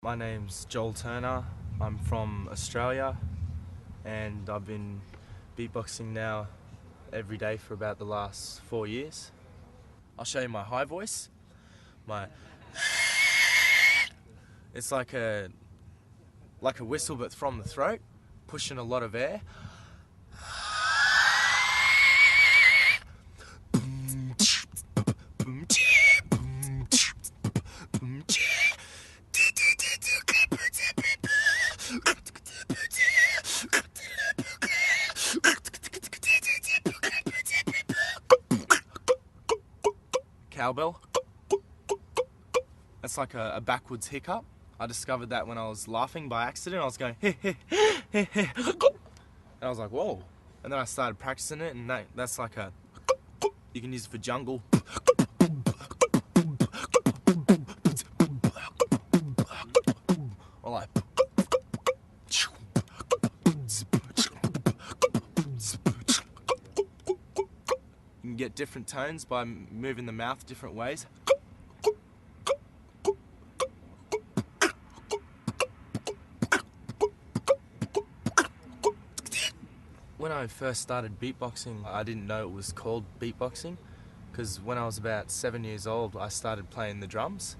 My name's Joel Turner. I'm from Australia and I've been beatboxing now every day for about the last 4 years. I'll show you my high voice. My It's like a whistle but from the throat, pushing a lot of air. Cowbell. That's like a backwards hiccup. I discovered that when I was laughing by accident. I was going heh heh heh heh, and I was like, whoa. And then I started practicing it, and that's like a, you can use it for jungle. Or like, you can get different tones by moving the mouth different ways. When I first started beatboxing, I didn't know it was called beatboxing, because when I was about 7 years old, I started playing the drums,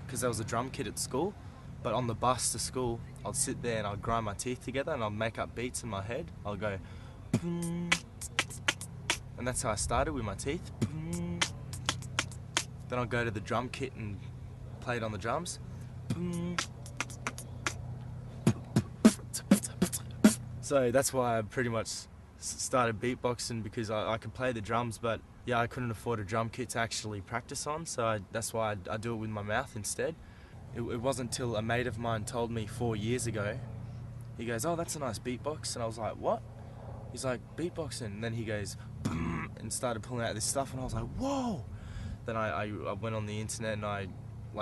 because there was a drum kit at school. But on the bus to school, I'd sit there and I'd grind my teeth together and I'd make up beats in my head. I'll go, and that's how I started, with my teeth. Then I'd go to the drum kit and play it on the drums. So that's why I pretty much started beatboxing, because I could play the drums, but yeah, I couldn't afford a drum kit to actually practice on, so that's why I do it with my mouth instead. It wasn't until a mate of mine told me 4 years ago, he goes, oh, that's a nice beatbox, and I was like, what? He's like, beatboxing, and then he goes, and started pulling out this stuff, and I was like, whoa! Then I went on the internet and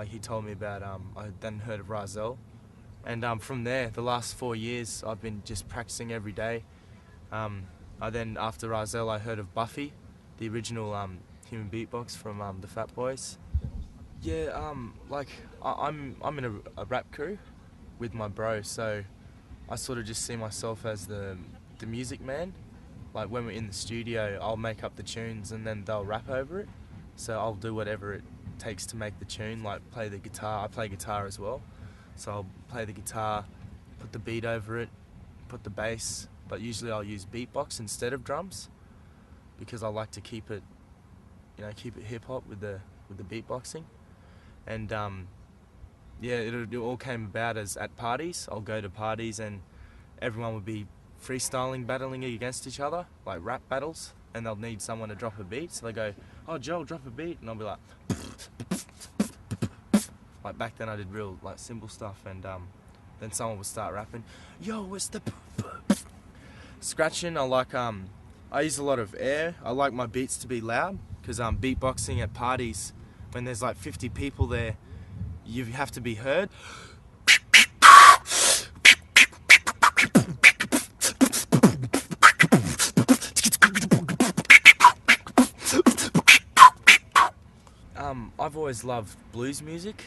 he told me about, I then heard of Razel. And from there, the last 4 years, I've been just practicing every day. I then, after Razel, I heard of Buffy, the original human beatbox from the Fat Boys. Yeah, I'm in a rap crew with my bro, so I sort of just see myself as the music man. Like when we're in the studio, I'll make up the tunes and then they'll rap over it. So I'll do whatever it takes to make the tune, like play the guitar. I play guitar as well. So I'll play the guitar, put the beat over it, put the bass, but usually I'll use beatbox instead of drums, because I like to keep it hip hop with the beatboxing. And yeah, it all came about as at parties. I'll go to parties and everyone would be freestyling, battling against each other, like rap battles, and they'll need someone to drop a beat. So they go, oh, Joel, drop a beat, and I'll be like back then I did real like simple stuff, and then someone would start rapping, yo, it's the scratching. I use a lot of air. I like my beats to be loud, because beatboxing at parties, when there's like 50 people there, you have to be heard. I've always loved blues music,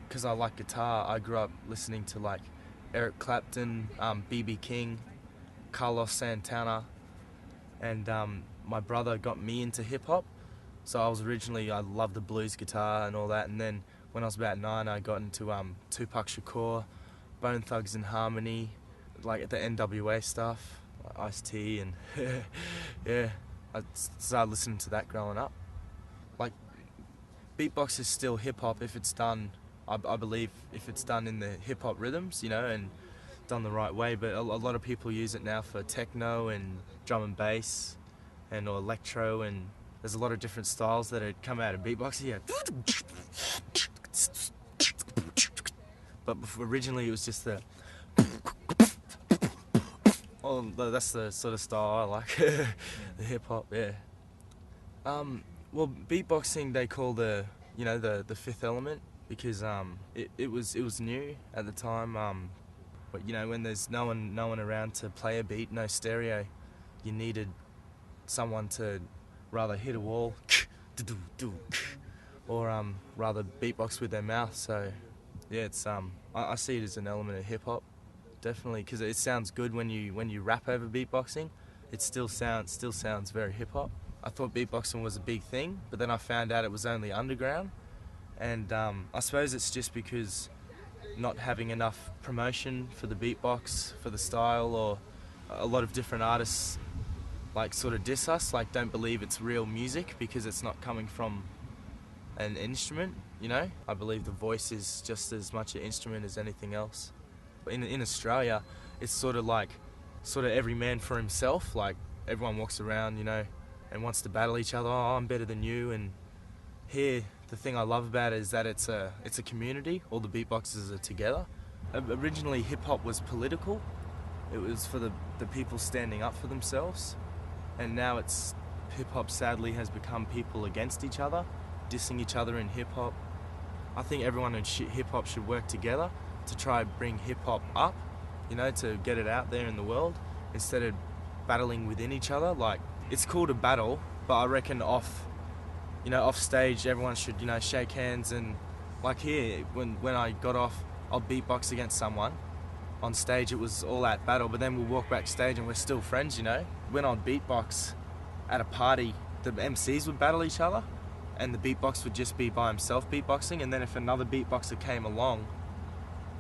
because I like guitar. I grew up listening to like Eric Clapton, B.B. King, Carlos Santana, and my brother got me into hip hop. So I loved the blues guitar and all that, and then when I was about 9, I got into Tupac Shakur, Bone Thugs and Harmony, like the NWA stuff, like Ice-T, and yeah, I started listening to that growing up. Like, beatbox is still hip hop if it's done, I believe, if it's done in the hip hop rhythms, and done the right way. But a lot of people use it now for techno and drum and bass, or electro, and there's a lot of different styles that had come out of beatboxing. Yeah. But originally it was just the. Oh, that's the sort of style I like. The hip hop, yeah. Well, beatboxing they call the fifth element, because it was new at the time. But when there's no one around to play a beat, no stereo, you needed someone to rather hit a wall or rather beatbox with their mouth. So Yeah, it's I see it as an element of hip hop, definitely, because it sounds good when you rap over beatboxing. It still sounds very hip hop. I thought beatboxing was a big thing, but then I found out it was only underground, and I suppose it's just because not having enough promotion for the beatbox, for the style, or a lot of different artists like sort of diss us, like don't believe it's real music because it's not coming from an instrument, you know? I believe the voice is just as much an instrument as anything else. In Australia, it's sort of every man for himself, like everyone walks around, you know, and wants to battle each other, oh, I'm better than you, and here, the thing I love about it is that it's a community, all the beatboxers are together. Originally, hip-hop was political. It was for the people standing up for themselves, and now hip-hop sadly has become people against each other, dissing each other in hip-hop. I think everyone in hip-hop should work together to try and bring hip-hop up, you know, to get it out there in the world, instead of battling within each other. Like, it's cool to battle, but I reckon off stage everyone should, you know, shake hands, and like here, when I got off, I'll beatbox against someone. On stage it was all out battle, but then we'll walk backstage and we're still friends, you know. When I'd beatbox at a party, the MCs would battle each other, and the beatbox would just be by himself beatboxing, and then if another beatboxer came along,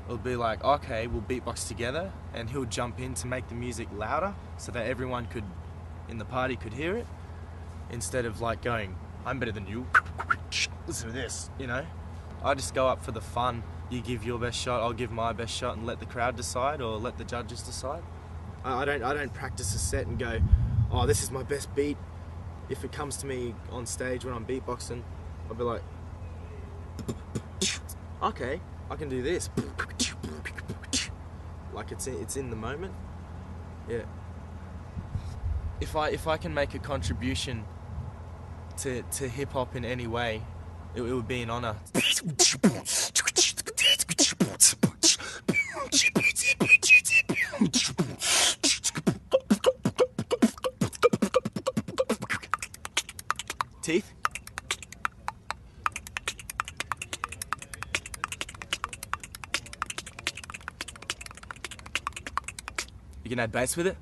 it would be like, okay, we'll beatbox together, and he'll jump in to make the music louder so that everyone in the party could hear it, instead of like going, I'm better than you, listen to this, you know. I just go up for the fun. You give your best shot, I'll give my best shot, and let the crowd decide, or let the judges decide. I don't practice a set and go, oh, this is my best beat. If it comes to me on stage when I'm beatboxing, I'll be like, okay, I can do this. Like it's in the moment. Yeah. If I can make a contribution to hip hop in any way, it would be an honor. Teeth. You can add bass with it.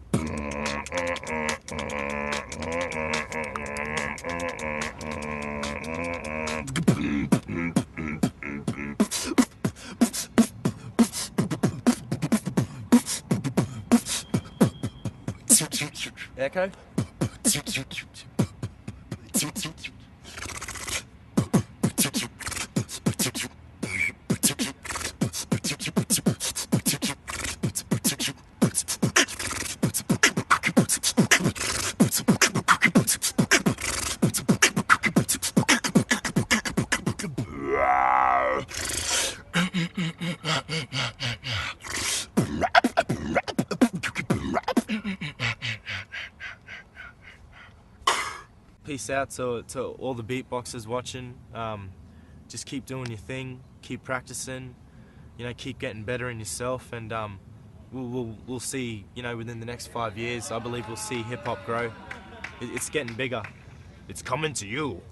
Echo. Peace out to all the beatboxers watching. Just keep doing your thing, keep practicing, you know, keep getting better in yourself, and we'll see, you know, within the next 5 years, I believe we'll see hip hop grow. It's getting bigger. It's coming to you.